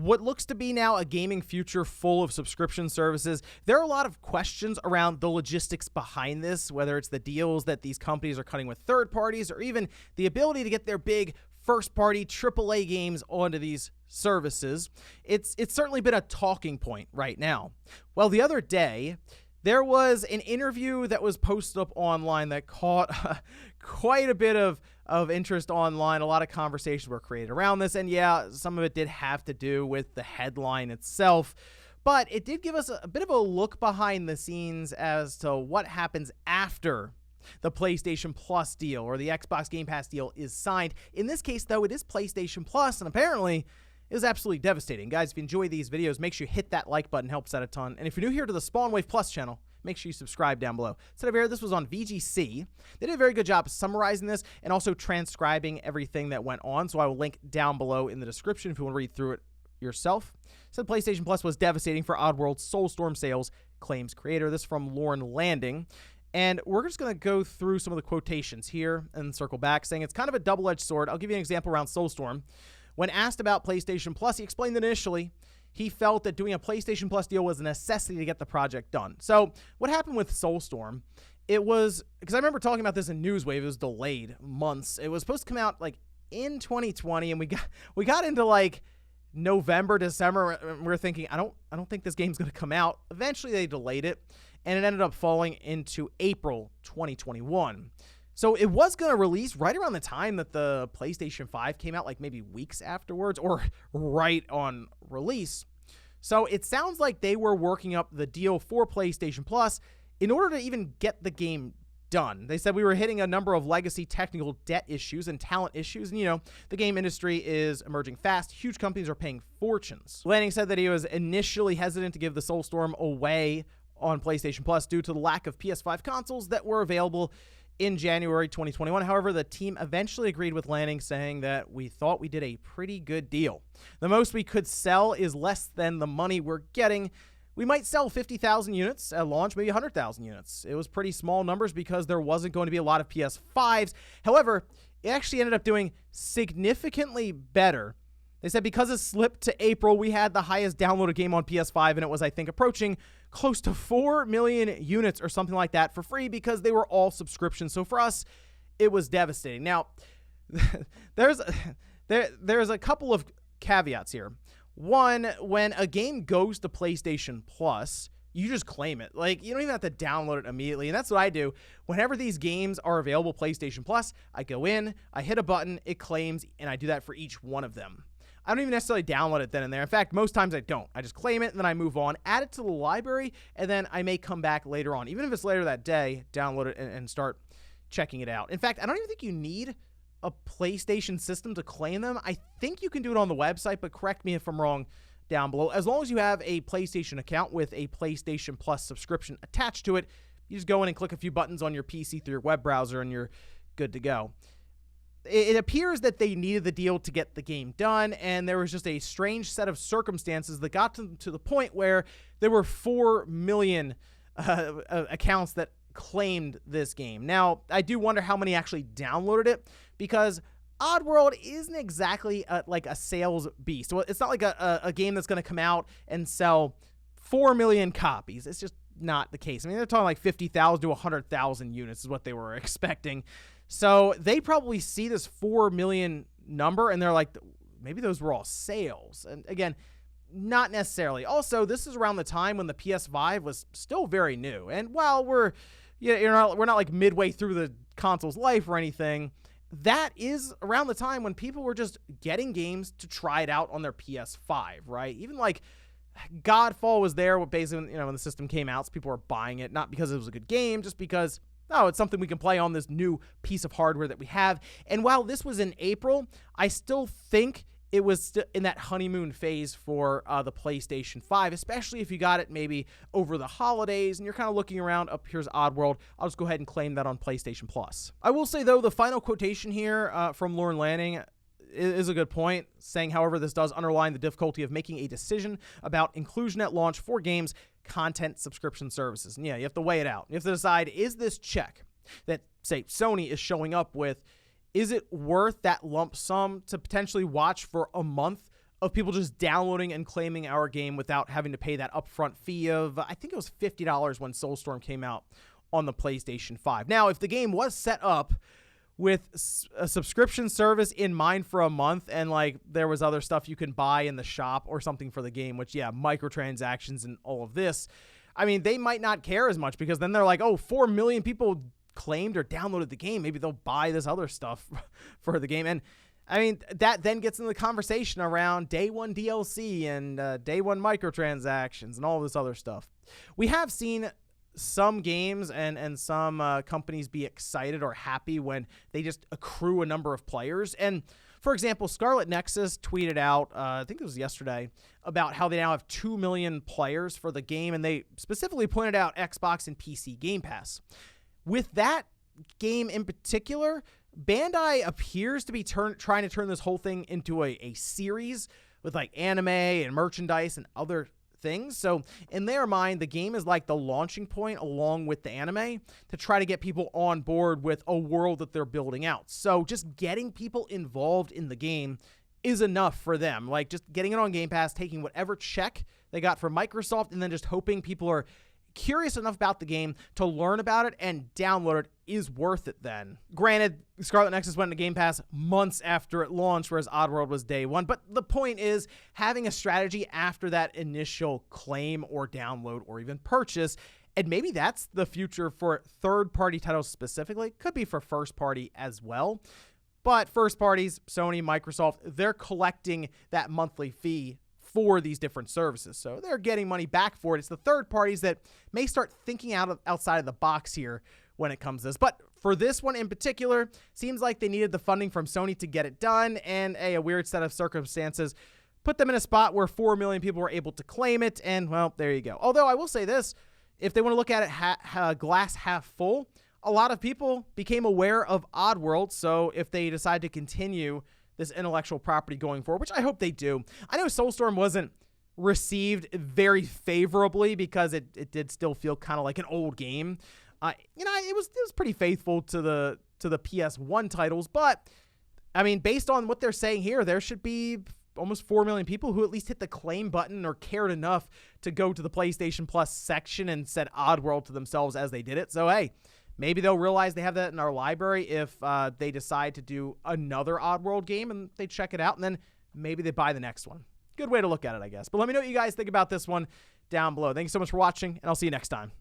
what looks to be now a gaming future full of subscription services. There are a lot of questions around the logistics behind this, whether it's the deals that these companies are cutting with third parties or even the ability to get their big first-party AAA games onto these services. It's certainly been a talking point right now. Well, the other day, there was an interview that was posted up online that caught quite a bit of interest online. A lot of conversations were created around this, and yeah, some of it did have to do with the headline itself, but it did give us a bit of a look behind the scenes as to what happens after the PlayStation Plus deal or the Xbox Game Pass deal is signed. In this case, though, it is PlayStation Plus, and apparently it was absolutely devastating. Guys, if you enjoy these videos, make sure you hit that like button. Helps out a ton. And if you're new here to the Spawn Wave Plus channel, make sure you subscribe down below. Instead of here, this was on VGC. They did a very good job of summarizing this and also transcribing everything that went on, so I will link down below in the description if you want to read through it yourself. So PlayStation Plus was devastating for Oddworld Soulstorm sales, claims creator. This from Lauren Landing. And we're just going to go through some of the quotations here and circle back, saying it's kind of a double-edged sword. I'll give you an example around Soulstorm. When asked about PlayStation Plus, he explained that initially he felt that doing a PlayStation Plus deal was a necessity to get the project done. So what happened with Soulstorm, it was, because I remember talking about this in Newswave, it was delayed months. It was supposed to come out like in 2020, and we got into like November, December, and we were thinking, I don't think this game's going to come out. Eventually they delayed it, and it ended up falling into April 2021. So it was going to release right around the time that the PlayStation 5 came out, like maybe weeks afterwards or right on release. So it sounds like they were working up the deal for PlayStation Plus in order to even get the game done. They said we were hitting a number of legacy technical debt issues and talent issues. And, you know, the game industry is emerging fast. Huge companies are paying fortunes. Lanning said that he was initially hesitant to give the Soulstorm away on PlayStation Plus due to the lack of PS5 consoles that were available in January 2021. However, the team eventually agreed with Lanning, saying that we thought we did a pretty good deal. The most we could sell is less than the money we're getting. We might sell 50,000 units at launch, maybe 100,000 units. It was pretty small numbers because there wasn't going to be a lot of PS5s. However, it actually ended up doing significantly better. They said because it slipped to April, we had the highest downloaded game on PS5, and it was, I think, approaching close to 4 million units or something like that for free because they were all subscriptions. So for us, it was devastating. Now, there's a couple of caveats here. One, when a game goes to PlayStation Plus, you just claim it. Like, you don't even have to download it immediately. And that's what I do. Whenever these games are available PlayStation Plus, I go in, I hit a button, it claims, and I do that for each one of them. I don't even necessarily download it then and there. In fact, most times I don't. I just claim it, and then I move on, add it to the library, and then I may come back later on. Even if it's later that day, download it and start checking it out. In fact, I don't even think you need a PlayStation system to claim them. I think you can do it on the website, but correct me if I'm wrong down below. As long as you have a PlayStation account with a PlayStation Plus subscription attached to it, you just go in and click a few buttons on your PC through your web browser, and you're good to go. It appears that they needed the deal to get the game done, and there was just a strange set of circumstances that got to the point where there were 4 million accounts that claimed this game. Now, I do wonder how many actually downloaded it, because Oddworld isn't exactly like a sales beast. Well, it's not like a game that's going to come out and sell 4 million copies. It's just not the case. I mean, they're talking like 50,000 to 100,000 units is what they were expecting. So they probably see this 4 million number and they're like, maybe those were all sales. And again, not necessarily. Also, this is around the time when the PS5 was still very new. And while we're not like midway through the console's life or anything, that is around the time when people were just getting games to try it out on their PS5, right? Even like Godfall was there, basically, when the system came out, so people were buying it, not because it was a good game, just because, oh, it's something we can play on this new piece of hardware that we have. And while this was in April, I still think it was in that honeymoon phase for the PlayStation 5, especially if you got it maybe over the holidays and you're kind of looking around, up here's Oddworld. I'll just go ahead and claim that on PlayStation Plus. I will say, though, the final quotation here from Lauren Lanning is a good point, saying, however, this does underline the difficulty of making a decision about inclusion at launch for games, content, subscription services. And yeah, you have to weigh it out. You have to decide, is this check that, say, Sony is showing up with, is it worth that lump sum to potentially watch for a month of people just downloading and claiming our game without having to pay that upfront fee of, I think it was $50 when Soulstorm came out on the PlayStation 5. Now, if the game was set up with a subscription service in mind for a month and like there was other stuff you can buy in the shop or something for the game, which, yeah, microtransactions and all of this, I mean, they might not care as much because then they're like, oh, 4 million people claimed or downloaded the game. Maybe they'll buy this other stuff for the game. And I mean, that then gets into the conversation around day one DLC and day one microtransactions and all this other stuff. We have seen some games and some companies be excited or happy when they just accrue a number of players. And for example, Scarlet Nexus tweeted out, I think it was yesterday, about how they now have 2 million players for the game. And they specifically pointed out Xbox and PC Game Pass. With that game in particular, Bandai appears to be trying to turn this whole thing into a series with like anime and merchandise and other things. So in their mind, the game is like the launching point along with the anime to try to get people on board with a world that they're building out. So just getting people involved in the game is enough for them. Like just getting it on Game Pass, taking whatever check they got from Microsoft, and then just hoping people are curious enough about the game to learn about it and download it is worth it then. Granted, Scarlet Nexus went into Game Pass months after it launched, whereas Oddworld was day one. But the point is, having a strategy after that initial claim or download or even purchase, and maybe that's the future for third-party titles specifically. Could be for first-party as well. But first parties, Sony, Microsoft, they're collecting that monthly fee for these different services. So they're getting money back for it. It's the third parties that may start thinking outside of the box here when it comes to this. But for this one in particular, seems like they needed the funding from Sony to get it done, and a weird set of circumstances put them in a spot where 4 million people were able to claim it, and well, there you go. Although I will say this, if they want to look at it glass half full, a lot of people became aware of Oddworld, so if they decide to continue this intellectual property going forward, which I hope they do. I know Soulstorm wasn't received very favorably because it did still feel kind of like an old game. It was pretty faithful to the PS1 titles, but I mean, based on what they're saying here, there should be almost 4 million people who at least hit the claim button or cared enough to go to the PlayStation Plus section and said Oddworld to themselves as they did it. So hey, maybe they'll realize they have that in our library if they decide to do another Oddworld game and they check it out, and then maybe they buy the next one. Good way to look at it, I guess. But let me know what you guys think about this one down below. Thank you so much for watching, and I'll see you next time.